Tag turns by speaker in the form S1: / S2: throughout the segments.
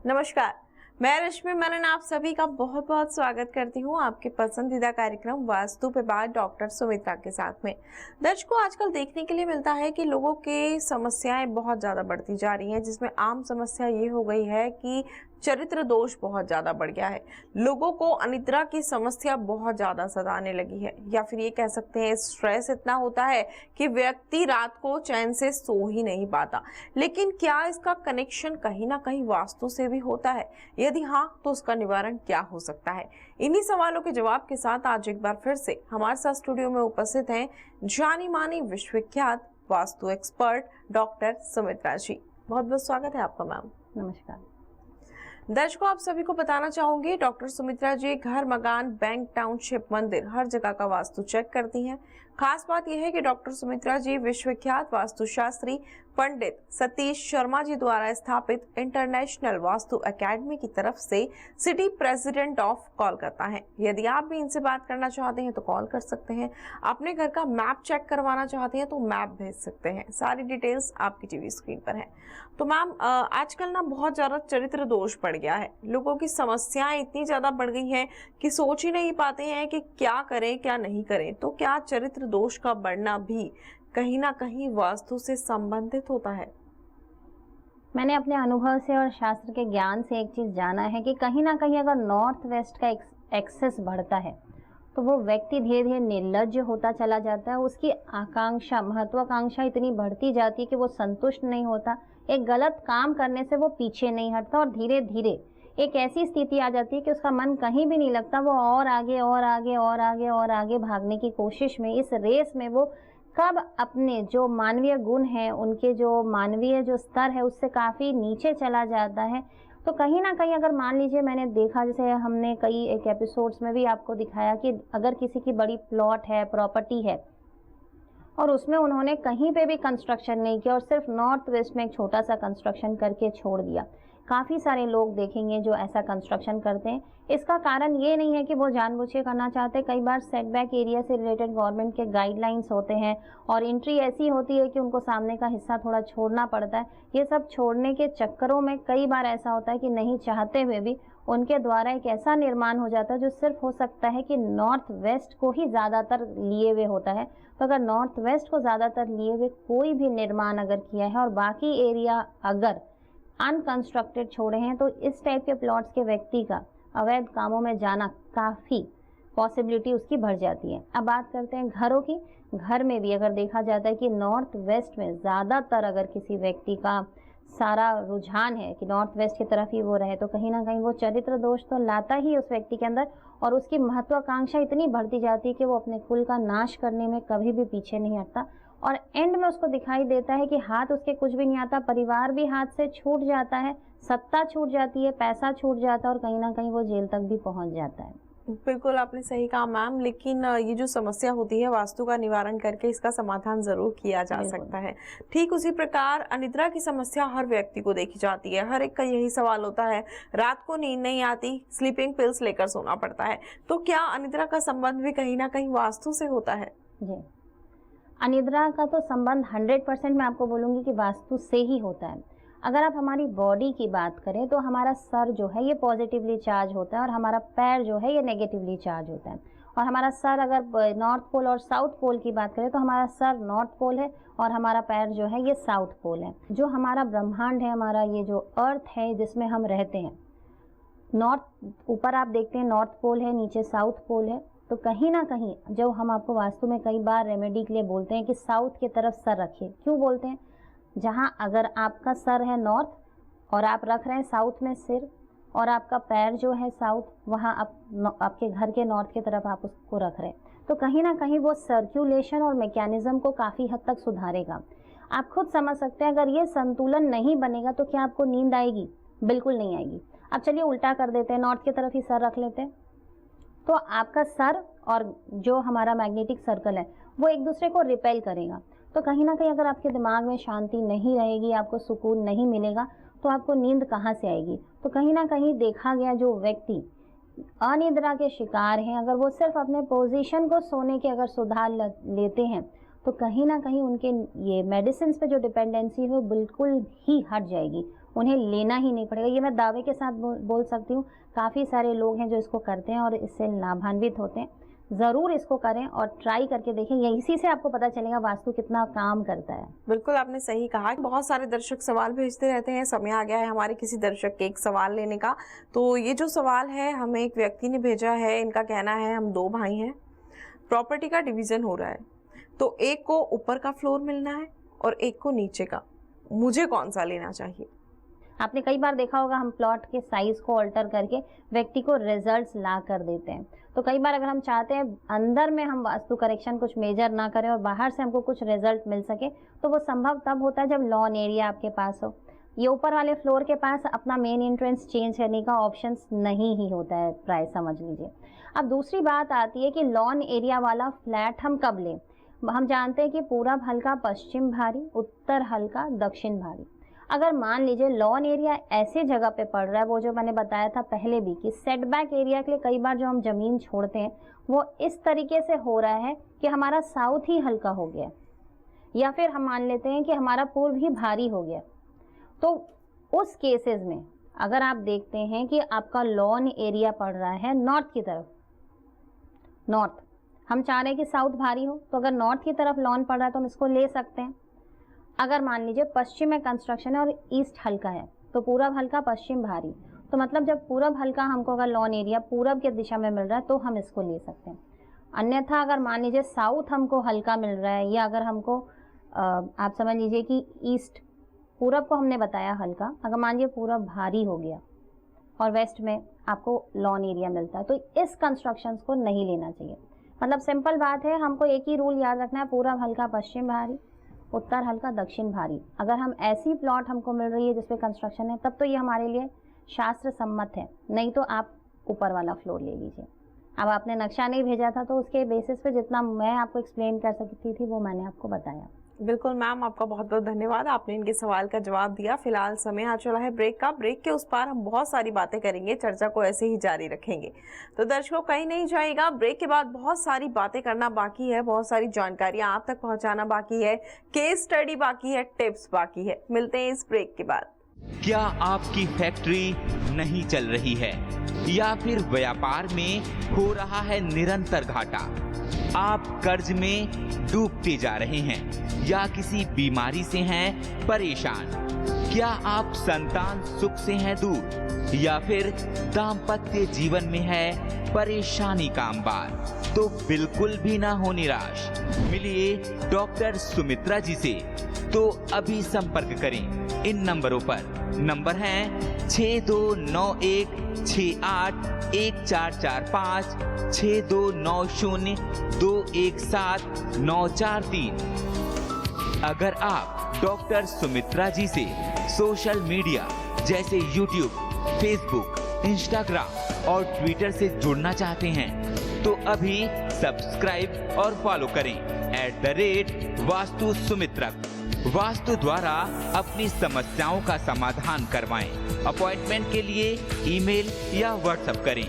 S1: नमस्कार, मैं रश्मि मेनन आप सभी का बहुत बहुत स्वागत करती हूँ आपके पसंदीदा कार्यक्रम वास्तु पे बात डॉक्टर सुमित्रा के साथ में। दर्शकों, आजकल देखने के लिए मिलता है कि लोगों की समस्याएं बहुत ज़्यादा बढ़ती जा रही हैं, जिसमें आम समस्या ये हो गई है कि चरित्र दोष बहुत ज़्यादा बढ़ गया है। लोगों को अनिद्रा की समस्या बहुत ज़्यादा सताने लगी है, या फिर ये कह सकते हैं स्ट्रेस इतना होता है कि व्यक्ति रात को चैन से सो ही नहीं पाता। लेकिन क्या इसका कनेक्शन कहीं ना कहीं वास्तु से भी होता है? यदि हाँ, तो उसका निवारण क्या हो सकता है? इन्हीं सवालों के जवाब के साथ आज एक बार फिर से हमारे साथ स्टूडियो में उपस्थित हैं जानी मानी विश्वविख्यात वास्तु एक्सपर्ट डॉक्टर सुमित्रा जी। बहुत बहुत स्वागत है आपका मैम।
S2: नमस्कार।
S1: दर्शकों, आप सभी को बताना चाहूंगी डॉक्टर सुमित्रा जी घर, मकान, बैंक, टाउनशिप, मंदिर हर जगह का वास्तु चेक करती हैं। खास बात यह है कि डॉक्टर सुमित्रा जी विश्वविख्यात वास्तुशास्त्री पंडित सतीश शर्मा जी द्वारा स्थापित इंटरनेशनल वास्तु एकेडमी की तरफ से सिटी प्रेसिडेंट ऑफ कोलकाता हैं। यदि आप भी इनसे बात करना चाहते हैं तो कॉल कर सकते हैं। अपने घर का मैप चेक करवाना चाहते हैं तो मैप भेज सकते हैं। सारी डिटेल्स आपकी टीवी स्क्रीन पर है। तो मैम, आजकल ना बहुत ज्यादा चरित्र दोष बढ़ गया है। लोगों की समस्याएं इतनी ज्यादा बढ़ गई हैं कि सोच ही नहीं पाते हैं कि क्या करें क्या नहीं करें। तो क्या चरित्र दोष का बढ़ना भी कहीं ना कहीं वास्तु से संबंधित होता है?
S2: मैंने अपने अनुभव से और शास्त्र के ज्ञान से एक चीज जाना है कि कहीं ना कहीं अगर नॉर्थ वेस्ट का एक्सेस बढ़ता है तो वो व्यक्ति धीरे धीरे निर्लज्ज होता चला जाता है। उसकी आकांक्षा, महत्वाकांक्षा इतनी बढ़ती जाती है कि वो संतुष्ट नहीं होता। एक गलत काम करने से वो पीछे नहीं हटता और धीरे धीरे एक ऐसी स्थिति आ जाती है कि उसका मन कहीं भी नहीं लगता। वो और आगे और आगे और आगे और आगे भागने की कोशिश में, इस रेस में वो कब अपने जो मानवीय गुण हैं, उनके जो मानवीय जो स्तर है उससे काफ़ी नीचे चला जाता है। तो कहीं ना कहीं अगर मान लीजिए, मैंने देखा, जैसे हमने कई एक एपिसोड्स में भी आपको दिखाया कि अगर किसी की बड़ी प्लॉट है, प्रॉपर्टी है और उसमें उन्होंने कहीं पे भी कंस्ट्रक्शन नहीं किया और सिर्फ नॉर्थ वेस्ट में एक छोटा सा कंस्ट्रक्शन करके छोड़ दिया। काफ़ी सारे लोग देखेंगे जो ऐसा कंस्ट्रक्शन करते हैं। इसका कारण ये नहीं है कि वो जानबूझ के करना चाहते। कई बार सेटबैक एरिया से रिलेटेड गवर्नमेंट के गाइडलाइंस होते हैं और एंट्री ऐसी होती है कि उनको सामने का हिस्सा थोड़ा छोड़ना पड़ता है। ये सब छोड़ने के चक्करों में कई बार ऐसा होता है कि नहीं चाहते हुए भी उनके द्वारा एक ऐसा निर्माण हो जाता है जो सिर्फ हो सकता है कि नॉर्थ वेस्ट को ही ज़्यादातर लिए हुए होता है। तो अगर नॉर्थ वेस्ट को ज़्यादातर लिए हुए कोई भी निर्माण अगर किया है और बाकी एरिया अगर अनकंस्ट्रक्टेड छोड़े हैं, तो इस टाइप के प्लॉट्स के व्यक्ति का अवैध कामों में जाना काफ़ी पॉसिबिलिटी उसकी बढ़ जाती है। अब बात करते हैं घरों की। घर में भी अगर देखा जाता है कि नॉर्थ वेस्ट में ज़्यादातर अगर किसी व्यक्ति का सारा रुझान है कि नॉर्थ वेस्ट की तरफ ही वो रहे, तो कहीं ना कहीं वो चरित्र दोष तो लाता ही उस व्यक्ति के अंदर और उसकी महत्वाकांक्षा इतनी बढ़ती जाती है कि वो अपने कुल का नाश करने में कभी भी पीछे नहीं हटता और एंड में उसको दिखाई देता है कि हाथ उसके कुछ भी नहीं आता, परिवार भी हाथ से छूट जाता है, सत्ता छूट जाती है, पैसा छूट जाता है और कहीं ना कहीं वो जेल तक भी पहुंच जाता है।
S1: बिल्कुल आपने सही कहा मैम, लेकिन ये जो समस्या होती है वास्तु का निवारण करके इसका समाधान जरूर किया जा सकता है। ठीक उसी प्रकार अनिद्रा की समस्या हर व्यक्ति को देखी जाती है। हर एक का यही सवाल होता है, रात को नींद नहीं आती, स्लीपिंग पिल्स लेकर सोना पड़ता है। तो क्या अनिद्रा का संबंध भी कहीं ना कहीं वास्तु से होता है?
S2: जी, अनिद्रा का तो संबंध 100% मैं आपको बोलूँगी कि वास्तु से ही होता है। अगर आप हमारी बॉडी की बात करें तो हमारा सर जो है ये पॉजिटिवली चार्ज होता है और हमारा पैर जो है ये नेगेटिवली चार्ज होता है। और हमारा सर, अगर नॉर्थ पोल और साउथ पोल की बात करें तो हमारा सर नॉर्थ पोल है और हमारा पैर जो है ये साउथ पोल है। जो हमारा ब्रह्मांड है, हमारा ये जो अर्थ है जिसमें हम रहते हैं, नॉर्थ ऊपर आप देखते हैं नॉर्थ पोल है, नीचे साउथ पोल है। तो कहीं ना कहीं जो हम आपको वास्तु में कई बार रेमेडी के लिए बोलते हैं कि साउथ की तरफ सर रखिए। क्यों बोलते हैं? जहाँ अगर आपका सर है नॉर्थ और आप रख रहे हैं साउथ में सिर और आपका पैर जो है साउथ, वहाँ आपके घर के नॉर्थ की तरफ आप उसको रख रहे हैं, तो कहीं ना कहीं वो सर्कुलेशन और मैकेनिज्म को काफ़ी हद तक सुधारेगा। आप खुद समझ सकते हैं, अगर ये संतुलन नहीं बनेगा तो क्या आपको नींद आएगी? बिल्कुल नहीं आएगी। अब चलिए उल्टा कर देते हैं, नॉर्थ की तरफ ही सर रख लेते हैं, तो आपका सर और जो हमारा मैग्नेटिक सर्कल है वो एक दूसरे को रिपेल करेगा। तो कहीं ना कहीं अगर आपके दिमाग में शांति नहीं रहेगी, आपको सुकून नहीं मिलेगा, तो आपको नींद कहाँ से आएगी? तो कहीं ना कहीं देखा गया जो व्यक्ति अनिद्रा के शिकार हैं, अगर वो सिर्फ अपने पोजीशन को सोने के अगर सुधार लेते हैं तो कहीं ना कहीं उनके ये मेडिसिन पे जो डिपेंडेंसी है वो बिल्कुल ही हट जाएगी उन्हें लेना ही नहीं पड़ेगा। ये मैं दावे के साथ बोल सकती हूँ। काफ़ी सारे लोग हैं जो इसको करते हैं और इससे लाभान्वित होते हैं। ज़रूर इसको करें और ट्राई करके देखें, यही इसी से आपको पता चलेगा वास्तु कितना काम करता है।
S1: बिल्कुल आपने सही कहा। बहुत सारे दर्शक सवाल भेजते रहते हैं। समय आ गया है हमारे किसी दर्शक के एक सवाल लेने का। तो ये जो सवाल है हमें एक व्यक्ति ने भेजा है। इनका कहना है हम 2 भाई हैं, प्रॉपर्टी का डिवीज़न हो रहा है, तो एक को ऊपर का फ्लोर मिलना है और एक को नीचे का, मुझे कौन सा लेना चाहिए?
S2: आपने कई बार देखा होगा हम प्लॉट के साइज़ को अल्टर करके व्यक्ति को रिजल्ट्स ला कर देते हैं। तो कई बार अगर हम चाहते हैं अंदर में हम वास्तु करेक्शन कुछ मेजर ना करें और बाहर से हमको कुछ रिजल्ट मिल सके, तो वो संभव तब होता है जब लॉन एरिया आपके पास हो। ये ऊपर वाले फ्लोर के पास अपना मेन एंट्रेंस चेंज करने का ऑप्शंस नहीं ही होता है, प्राय समझ लीजिए। अब दूसरी बात आती है कि लॉन एरिया वाला फ्लैट हम कब लें। हम जानते हैं कि पूरब हल्का पश्चिम भारी, उत्तर हल्का दक्षिण भारी। अगर मान लीजिए लॉन एरिया ऐसे जगह पे पड़ रहा है, वो जो मैंने बताया था पहले भी कि सेटबैक एरिया के लिए कई बार जो हम ज़मीन छोड़ते हैं वो इस तरीके से हो रहा है कि हमारा साउथ ही हल्का हो गया, या फिर हम मान लेते हैं कि हमारा पूर्व ही भारी हो गया। तो उस केसेस में अगर आप देखते हैं कि आपका लॉन एरिया पड़ रहा है नॉर्थ की तरफ, नॉर्थ हम चाह रहे हैं कि साउथ भारी हो, तो अगर नॉर्थ की तरफ लॉन पड़ रहा है तो हम इसको ले सकते हैं। अगर मान लीजिए पश्चिम में कंस्ट्रक्शन है और ईस्ट हल्का है, तो पूरब हल्का पश्चिम भारी, तो मतलब जब पूरब हल्का हमको अगर लॉन एरिया पूरब के दिशा में मिल रहा है तो हम इसको ले सकते हैं। अन्यथा अगर मान लीजिए साउथ हमको हल्का मिल रहा है, या अगर हमको आप समझ लीजिए कि ईस्ट, पूरब को हमने बताया हल्का, अगर मान लीजिए पूरब भारी हो गया और वेस्ट में आपको लॉन एरिया मिलता है, तो इस कंस्ट्रक्शंस को नहीं लेना चाहिए। मतलब सिंपल बात है, हमको एक ही रूल याद रखना है, पूरब हल्का पश्चिम भारी, उत्तर हल्का दक्षिण भारी। अगर हम ऐसी प्लॉट हमको मिल रही है जिसपे कंस्ट्रक्शन है, तब तो ये हमारे लिए शास्त्र सम्मत है, नहीं तो आप ऊपर वाला फ्लोर ले लीजिए। अब आपने नक्शा नहीं भेजा था तो उसके बेसिस पे जितना मैं आपको एक्सप्लेन कर सकती थी वो मैंने आपको बताया।
S1: बिल्कुल मैम, आपका बहुत बहुत धन्यवाद, आपने इनके सवाल का जवाब दिया। फिलहाल समय आ चला है ब्रेक का। ब्रेक के उस पार हम बहुत सारी बातें करेंगे, चर्चा को ऐसे ही जारी रखेंगे। तो दर्शकों कहीं नहीं जाएगा, ब्रेक के बाद बहुत सारी बातें करना बाकी है, बहुत सारी जानकारियां आप तक पहुंचाना बाकी है, केस स्टडी बाकी है, टिप्स बाकी है। मिलते हैं इस ब्रेक के बाद।
S3: क्या आपकी फैक्ट्री नहीं चल रही है या फिर व्यापार में हो रहा है निरंतर घाटा? आप कर्ज में डूबते जा रहे हैं या किसी बीमारी से हैं परेशान? क्या आप संतान सुख से हैं दूर या फिर दाम्पत्य जीवन में है परेशानी का अंबार? तो बिल्कुल भी ना हो निराश, मिलिए डॉक्टर सुमित्रा जी से। तो अभी संपर्क करें इन नंबरों पर। नंबर है 6291681445, 6290217943। अगर आप डॉक्टर सुमित्रा जी से सोशल मीडिया जैसे यूट्यूब, फेसबुक, इंस्टाग्राम और ट्विटर से जुड़ना चाहते हैं तो अभी सब्सक्राइब और फॉलो करें @वास्तु सुमित्रा। वास्तु द्वारा अपनी समस्याओं का समाधान करवाएं। अपॉइंटमेंट के लिए ईमेल या व्हाट्सएप करें।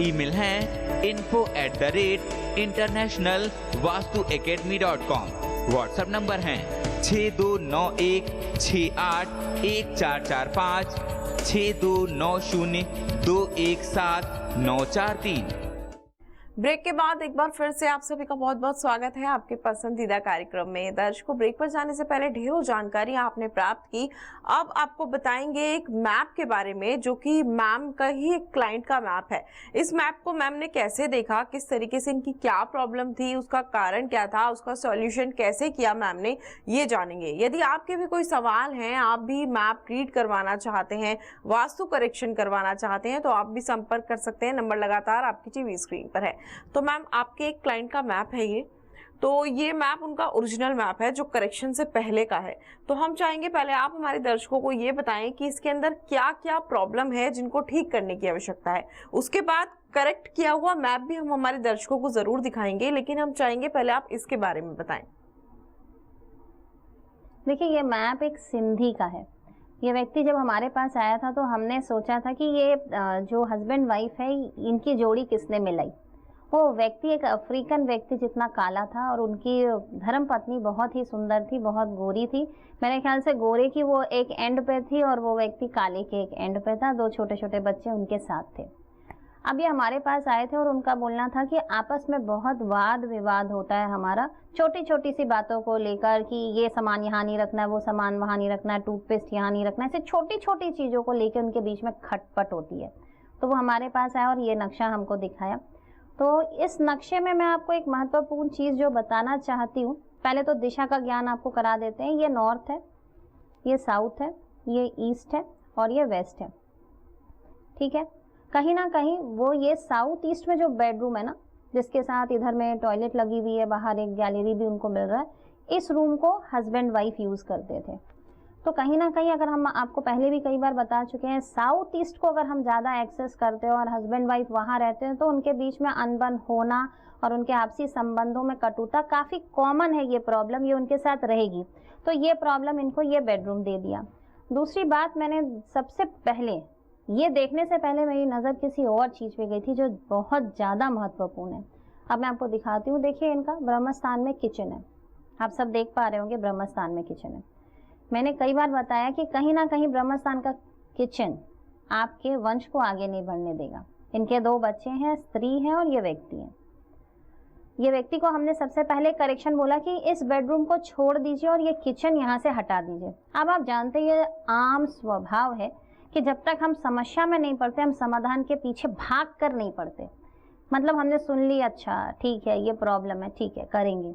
S3: ईमेल है info@internationalvastuacademy.com। व्हाट्सएप नंबर है 6291681445, 6290217943।
S1: ब्रेक के बाद एक बार फिर से आप सभी का बहुत बहुत स्वागत है आपके पसंदीदा कार्यक्रम में। दर्शकों ब्रेक पर जाने से पहले ढेरों जानकारी आपने प्राप्त की। अब आपको बताएंगे एक मैप के बारे में जो कि मैम का ही एक क्लाइंट का मैप है। इस मैप को मैम ने कैसे देखा, किस तरीके से इनकी क्या प्रॉब्लम थी, उसका कारण क्या था, उसका सॉल्यूशन कैसे किया मैम ने, ये जानेंगे। यदि आपके भी कोई सवाल हैं, आप भी मैप रीड करवाना चाहते हैं, वास्तु करेक्शन करवाना चाहते हैं, तो आप भी संपर्क कर सकते हैं। नंबर लगातार आपकी टीवी स्क्रीन पर है। तो मैम आपके एक क्लाइंट का मैप है ये, तो ये मैप उनका ओरिजिनल मैप है जो करेक्शन से पहले का है। तो हम चाहेंगे पहले आप हमारे दर्शकों को ये बताएं कि इसके अंदर क्या क्या प्रॉब्लम है जिनको ठीक करने की आवश्यकता है। उसके बाद करेक्ट किया हुआ मैप भी हम हमारे दर्शकों को जरूर दिखाएंगे, लेकिन हम चाहेंगे पहले आप इसके बारे में बताएं।
S2: देखिए ये मैप एक सिंधी का है। ये व्यक्ति जब हमारे पास आया था तो हमने सोचा था कि ये जो हस्बैंड वाइफ है इनकी जोड़ी किसने मिलाई, वो व्यक्ति एक अफ्रीकन व्यक्ति जितना काला था और उनकी धर्म पत्नी बहुत ही सुंदर थी, बहुत गोरी थी। मेरे ख्याल से गोरे की वो एक एंड पे थी और वो व्यक्ति काले के एक एंड पे था। 2 छोटे-छोटे बच्चे उनके साथ थे। अब ये हमारे पास आए थे और उनका बोलना था कि आपस में बहुत वाद-विवाद होता है हमारा, छोटी-छोटी सी बातों को लेकर कि ये सामान यहाँ नहीं रखना है, वो सामान वहाँ नहीं रखना है, टूथपेस्ट यहाँ नहीं रखना है। ऐसे छोटी-छोटी चीज़ों को लेके उनके बीच में खटपट होती है। तो वो हमारे पास आया और ये नक्शा हमको दिखाया। तो इस नक्शे में मैं आपको एक महत्वपूर्ण चीज़ जो बताना चाहती हूँ, पहले तो दिशा का ज्ञान आपको करा देते हैं। ये नॉर्थ है, ये साउथ है, ये ईस्ट है और ये वेस्ट है, ठीक है। कहीं ना कहीं वो ये साउथ ईस्ट में जो बेडरूम है ना, जिसके साथ इधर में टॉयलेट लगी हुई है, बाहर एक गैलरी भी उनको मिल रहा है, इस रूम को हस्बैंड वाइफ यूज़ करते थे। तो कहीं ना कहीं अगर हम आपको पहले भी कई बार बता चुके हैं, साउथ ईस्ट को अगर हम ज़्यादा एक्सेस करते हैं और हस्बैंड वाइफ वहाँ रहते हैं तो उनके बीच में अनबन होना और उनके आपसी संबंधों में कटुता काफ़ी कॉमन है। ये प्रॉब्लम ये उनके साथ रहेगी। तो ये प्रॉब्लम इनको ये बेडरूम दे दिया। दूसरी बात, मैंने सबसे पहले ये देखने से पहले मेरी नज़र किसी और चीज़ पे गई थी जो बहुत ज़्यादा महत्वपूर्ण है। अब मैं आपको दिखाती हूँ। देखिए, इनका ब्रह्मस्थान में किचन है। आप सब देख पा रहे होंगे ब्रह्मस्थान में किचन है। मैंने कई बार बताया कि कहीं ना कहीं ब्रह्मस्थान का किचन आपके वंश को आगे नहीं बढ़ने देगा। इनके 2 बच्चे हैं, स्त्री हैं और ये व्यक्ति है। ये व्यक्ति को हमने सबसे पहले करेक्शन बोला कि इस बेडरूम को छोड़ दीजिए और ये किचन यहाँ से हटा दीजिए। अब आप जानते हैं ये आम स्वभाव है कि जब तक हम समस्या में नहीं पड़ते, हम समाधान के पीछे भाग कर नहीं पड़ते। मतलब हमने सुन ली, अच्छा ठीक है ये प्रॉब्लम है, ठीक है करेंगे।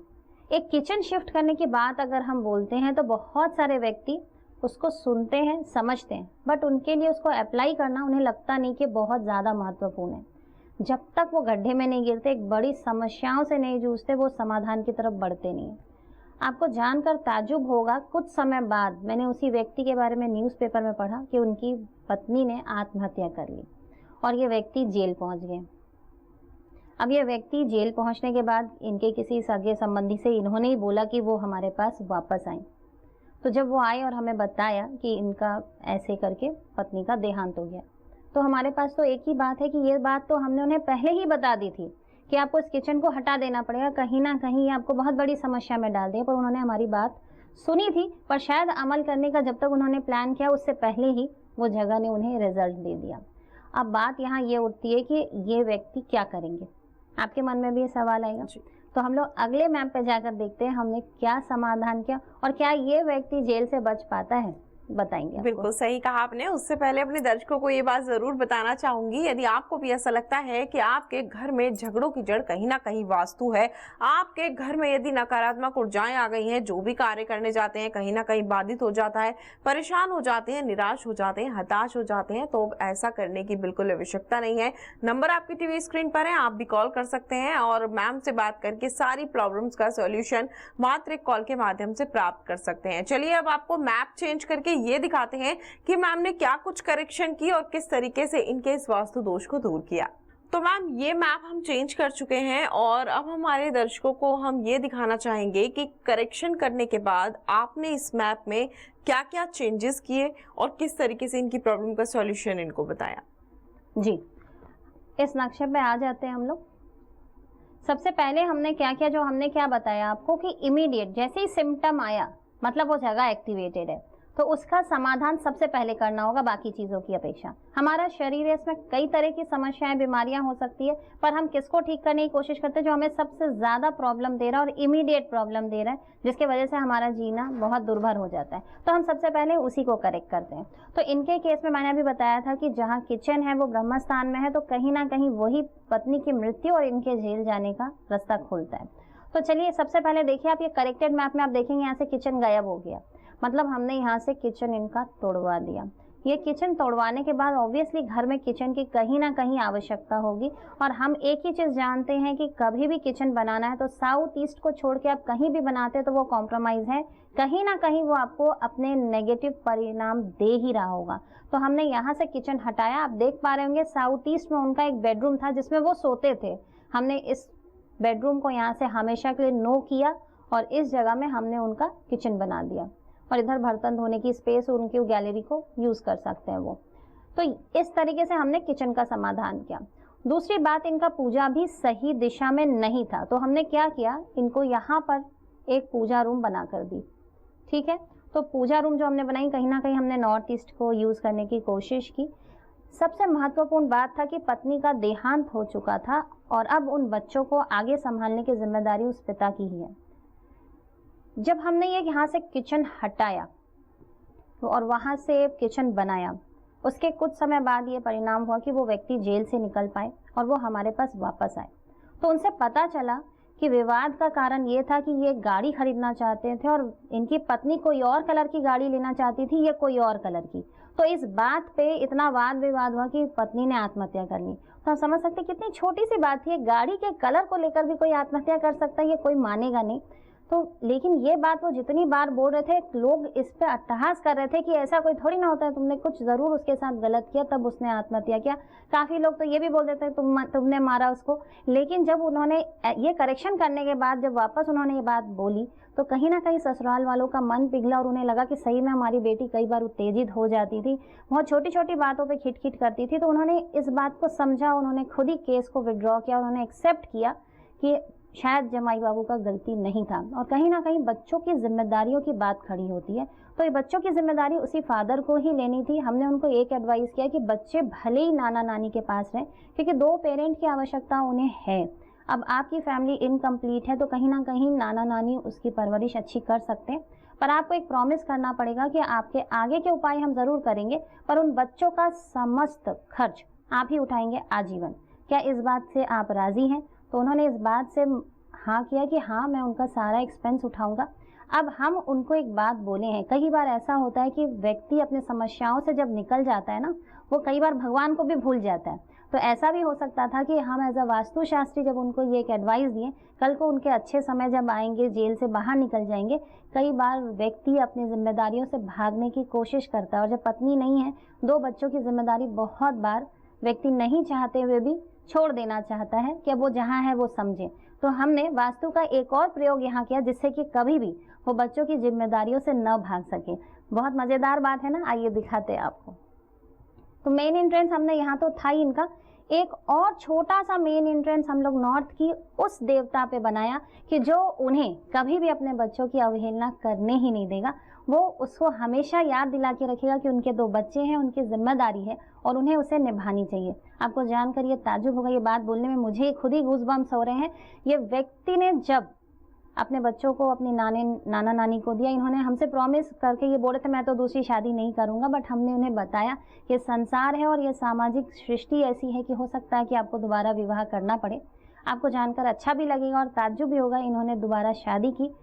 S2: एक किचन शिफ्ट करने की बात अगर हम बोलते हैं तो बहुत सारे व्यक्ति उसको सुनते हैं, समझते हैं, बट उनके लिए उसको अप्लाई करना उन्हें लगता नहीं कि बहुत ज़्यादा महत्वपूर्ण है। जब तक वो गड्ढे में नहीं गिरते, एक बड़ी समस्याओं से नहीं जूझते, वो समाधान की तरफ बढ़ते नहीं हैं। आपको जानकर ताज्जुब होगा, कुछ समय बाद मैंने उसी व्यक्ति के बारे में न्यूज़पेपर में पढ़ा कि उनकी पत्नी ने आत्महत्या कर ली और ये व्यक्ति जेल पहुंच गए। अब ये व्यक्ति जेल पहुंचने के बाद इनके किसी सगे संबंधी से इन्होंने ही बोला कि वो हमारे पास वापस आए। तो जब वो आए और हमें बताया कि इनका ऐसे करके पत्नी का देहांत हो गया, तो हमारे पास तो एक ही बात है कि ये बात तो हमने उन्हें पहले ही बता दी थी कि आपको इस किचन को हटा देना पड़ेगा, कहीं ना कहीं ये आपको बहुत बड़ी समस्या में डाल दिया। पर उन्होंने हमारी बात सुनी थी, पर शायद अमल करने का जब तक उन्होंने प्लान किया उससे पहले ही वो जगह ने उन्हें रिजल्ट दे दिया। अब बात यहाँ ये उठती है कि ये व्यक्ति क्या करेंगे। आपके मन में भी ये सवाल आएगा। तो हम लोग अगले मैप पे जाकर देखते हैं हमने क्या समाधान किया और क्या ये व्यक्ति जेल से बच पाता है, बताएंगे आपको।
S1: बिल्कुल सही कहा आपने। उससे पहले अपने दर्शकों को ये बात जरूर बताना चाहूंगी, यदि आपको भी ऐसा लगता है कि आपके घर में झगड़ों की जड़ कहीं ना कहीं वास्तु है, आपके घर में यदि नकारात्मक ऊर्जाएं आ गई हैं, जो भी कार्य करने जाते हैं कहीं ना कहीं बाधित हो जाता है, परेशान हो जाते हैं, निराश हो जाते हैं, हताश हो जाते हैं, तो ऐसा करने की बिल्कुल आवश्यकता नहीं है। नंबर आपकी टीवी स्क्रीन पर है, आप भी कॉल कर सकते हैं और मैम से बात करके सारी प्रॉब्लम्स का सॉल्यूशन मात्र एक कॉल के माध्यम से प्राप्त कर सकते हैं। चलिए अब आपको मैप चेंज करके ये दिखाते हैं कि मैम ने क्या कुछ करेक्शन की और किस तरीके से इनके इस वास्तु दोष को दूर किया। तो मैम ये मैप हम चेंज कर चुके हैं और अब हमारे दर्शकों को हम ये दिखाना चाहेंगे कि करेक्शन करने के बाद आपने इस मैप में क्या क्या चेंजेस किए और किस तरीके से इनकी प्रॉब्लम का सॉल्यूशन इनको बताया।
S2: जी, इस नक्शे पे आ जाते हैं हम लोग। सबसे पहले हमने क्या किया, जो हमने क्या बताया आपको कि इमीडिएट जैसे ही सिम्टम आया, मतलब वो जगह एक्टिवेटेड है, तो उसका समाधान सबसे पहले करना होगा बाकी चीज़ों की अपेक्षा। हमारा शरीर है, इसमें कई तरह की समस्याएं, बीमारियां हो सकती है, पर हम किसको ठीक करने की कोशिश करते हैं, जो हमें सबसे ज़्यादा प्रॉब्लम दे रहा है और इमीडिएट प्रॉब्लम दे रहा है, जिसके वजह से हमारा जीना बहुत दुर्भर हो जाता है। तो हम सबसे पहले उसी को करेक्ट करते हैं। तो इनके केस में मैंने अभी बताया था कि जहाँ किचन है वो ब्रह्मस्थान में है, तो कहीं ना कहीं वही पत्नी की मृत्यु और इनके जेल जाने का रास्ता खोलता है। तो चलिए सबसे पहले देखिए आप, ये करेक्टेड मैप में आप देखेंगे यहाँ से किचन गायब हो गया, मतलब हमने यहाँ से किचन इनका तोड़वा दिया। ये किचन तोड़वाने के बाद ऑब्वियसली घर में किचन की कहीं ना कहीं आवश्यकता होगी और हम एक ही चीज़ जानते हैं कि कभी भी किचन बनाना है तो साउथ ईस्ट को छोड़ के आप कहीं भी बनाते तो वो कॉम्प्रोमाइज़ है, कहीं ना कहीं वो आपको अपने नेगेटिव परिणाम दे ही रहा होगा। तो हमने यहाँ से किचन हटाया। आप देख पा रहे होंगे साउथ ईस्ट में उनका एक बेडरूम था जिसमें वो सोते थे। हमने इस बेडरूम को यहाँ से हमेशा के लिए नो किया और इस जगह में हमने उनका किचन बना दिया और इधर बर्तन धोने की स्पेस, उनकी गैलरी को यूज़ कर सकते हैं वो। तो इस तरीके से हमने किचन का समाधान किया। दूसरी बात, इनका पूजा भी सही दिशा में नहीं था, तो हमने क्या किया, इनको यहाँ पर एक पूजा रूम बना कर दी। ठीक है, तो पूजा रूम जो हमने बनाई, कहीं ना कहीं हमने नॉर्थ ईस्ट को यूज़ करने की कोशिश की। सबसे महत्वपूर्ण बात था कि पत्नी का देहांत हो चुका था और अब उन बच्चों को आगे संभालने की जिम्मेदारी उस पिता की ही है। जब हमने ये यहाँ से किचन हटाया और वहाँ से किचन बनाया, उसके कुछ समय बाद ये परिणाम हुआ कि वो व्यक्ति जेल से निकल पाए और वो हमारे पास वापस आए। तो उनसे पता चला कि विवाद का कारण ये था कि ये गाड़ी खरीदना चाहते थे और इनकी पत्नी कोई और कलर की गाड़ी लेना चाहती थी, ये कोई और कलर की। तो इस बात पे इतना वाद विवाद हुआ कि पत्नी ने आत्महत्या कर ली। तो हम समझ सकते कितनी छोटी सी बात थी, गाड़ी के कलर को लेकर भी कोई आत्महत्या कर सकता है, ये कोई मानेगा नहीं। तो लेकिन ये बात वो जितनी बार बोल रहे थे, लोग इस पे अट्टहास कर रहे थे कि ऐसा कोई थोड़ी ना होता है, तुमने कुछ ज़रूर उसके साथ गलत किया तब उसने आत्महत्या किया। काफ़ी लोग तो ये भी बोल देते हैं तुमने मारा उसको। लेकिन जब उन्होंने ये करेक्शन करने के बाद जब वापस उन्होंने ये बात बोली, तो कहीं ना कहीं ससुराल वालों का मन पिघला और उन्हें लगा कि सही में हमारी बेटी कई बार उत्तेजित हो जाती थी, बहुत छोटी छोटी बातों पे खिटखिट करती थी। तो उन्होंने इस बात को समझा, उन्होंने खुद ही केस को विड्रॉ किया, उन्होंने एक्सेप्ट किया कि शायद जमाई बाबू का गलती नहीं था। और कहीं ना कहीं बच्चों की जिम्मेदारियों की बात खड़ी होती है, तो ये बच्चों की जिम्मेदारी उसी फादर को ही लेनी थी। हमने उनको एक एडवाइस किया कि बच्चे भले ही नाना नानी के पास रहें, क्योंकि 2 पेरेंट की आवश्यकता उन्हें है। अब आपकी फैमिली इनकम्प्लीट है तो कहीं ना कहीं नाना नानी उसकी परवरिश अच्छी कर सकते हैं, पर आपको एक प्रॉमिस करना पड़ेगा कि आपके आगे के उपाय हम ज़रूर करेंगे, पर उन बच्चों का समस्त खर्च आप ही उठाएंगे आजीवन। क्या इस बात से आप राज़ी हैं? तो उन्होंने इस बात से हाँ किया कि हाँ, मैं उनका सारा एक्सपेंस उठाऊंगा। अब हम उनको एक बात बोले हैं, कई बार ऐसा होता है कि व्यक्ति अपने समस्याओं से जब निकल जाता है ना, वो कई बार भगवान को भी भूल जाता है। तो ऐसा भी हो सकता था कि हम एज अ वास्तुशास्त्री जब उनको ये एक एडवाइस दिए, कल को उनके अच्छे समय जब आएंगे, जेल से बाहर निकल जाएंगे, कई बार व्यक्ति अपनी जिम्मेदारियों से भागने की कोशिश करता है। और जब पत्नी नहीं है, 2 बच्चों की जिम्मेदारी बहुत बार व्यक्ति नहीं चाहते हुए भी छोड़ देना चाहता है कि अब वो जहाँ है वो समझे। तो हमने वास्तु का एक और प्रयोग यहाँ किया जिससे कि कभी भी वो बच्चों की जिम्मेदारियों से न भाग सके। बहुत मज़ेदार बात है ना, आइए दिखाते हैं आपको। तो मेन एंट्रेंस हमने यहाँ तो था ही इनका, एक और छोटा सा मेन एंट्रेंस हम लोग नॉर्थ की उस देवता पे बनाया कि जो उन्हें कभी भी अपने बच्चों की अवहेलना करने ही नहीं देगा। वो उसको हमेशा याद दिला के रखेगा कि उनके 2 बच्चे हैं, उनकी जिम्मेदारी है और उन्हें उसे निभानी चाहिए। आपको जानकर ये ताज्जुब होगा, ये बात बोलने में मुझे खुद ही गूज़बम्स हो रहे हैं। ये व्यक्ति ने जब अपने बच्चों को अपनी नाना नानी को दिया, इन्होंने हमसे प्रॉमिस करके ये बोल रहे थे मैं तो दूसरी शादी नहीं करूँगा, बट हमने उन्हें बताया ये संसार है और ये सामाजिक सृष्टि ऐसी है कि हो सकता है कि आपको दोबारा विवाह करना पड़े। आपको जानकर अच्छा भी लगेगा और ताज्जुब भी होगा, इन्होंने दोबारा शादी की।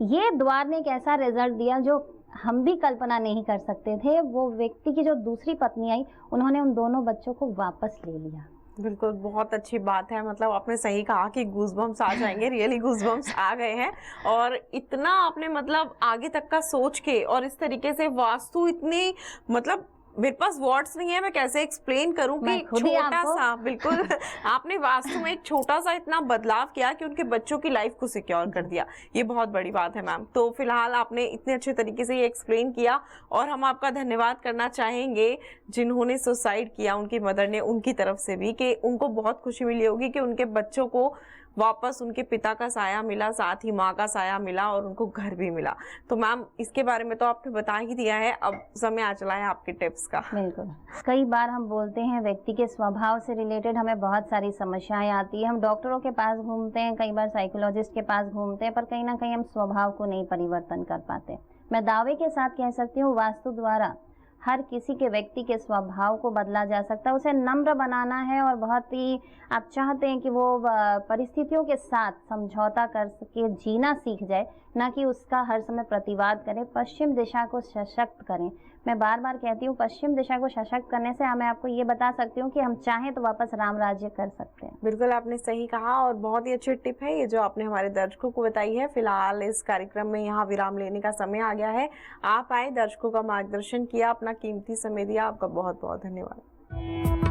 S2: ये द्वार ने एक ऐसा रिजल्ट दिया जो हम भी कल्पना नहीं कर सकते थे। वो व्यक्ति की जो दूसरी पत्नी आई, उन्होंने उन दोनों बच्चों को वापस ले लिया।
S1: बिल्कुल, बहुत अच्छी बात है। मतलब आपने सही कहा कि गूज़बम्स आ जाएंगे, रियली गूज़बम्स आ गए हैं। और इतना आपने मतलब आगे तक का सोच के और इस तरीके से वास्तु इतनी, मतलब मेरे पास वर्ड्स नहीं है, मैं कैसे एक्सप्लेन करूं कि छोटा सा, बिल्कुल आपने वास्तु में एक छोटा सा इतना बदलाव किया कि उनके बच्चों की लाइफ को सिक्योर कर दिया। ये बहुत बड़ी बात है मैम। तो फिलहाल आपने इतने अच्छे तरीके से ये एक्सप्लेन किया और हम आपका धन्यवाद करना चाहेंगे जिन्होंने सुसाइड किया, उनकी मदर ने, उनकी तरफ से भी, कि उनको बहुत खुशी मिली होगी कि उनके बच्चों को वापस उनके पिता का साया मिला, साथ ही माँ का साया मिला और उनको घर भी मिला। तो मैम इसके बारे में तो आपने बता ही दिया है, अब समय आ चला है आपके टिप्स का।
S2: बिल्कुल, कई बार हम बोलते हैं व्यक्ति के स्वभाव से रिलेटेड हमें बहुत सारी समस्याएं आती है। हम डॉक्टरों के पास घूमते हैं, कई बार साइकोलॉजिस्ट के पास घूमते हैं, पर कहीं ना कहीं हम स्वभाव को नहीं परिवर्तन कर पाते। मैं दावे के साथ कह सकती हूँ वास्तु द्वारा हर किसी के व्यक्ति के स्वभाव को बदला जा सकता है। उसे नम्र बनाना है और बहुत ही आप चाहते हैं कि वो परिस्थितियों के साथ समझौता कर सके, जीना सीख जाए, ना कि उसका हर समय प्रतिवाद करें। पश्चिम दिशा को सशक्त करें। मैं बार बार कहती हूँ पश्चिम दिशा को सशक्त करने से मैं आपको ये बता सकती हूँ कि हम चाहें तो वापस राम राज्य कर सकते हैं।
S1: बिल्कुल, आपने सही कहा और बहुत ही अच्छी टिप है ये जो आपने हमारे दर्शकों को बताई है। फिलहाल इस कार्यक्रम में यहाँ विराम लेने का समय आ गया है। आप आए, दर्शकों का मार्गदर्शन किया, अपना कीमती समय दिया, आपका बहुत बहुत धन्यवाद।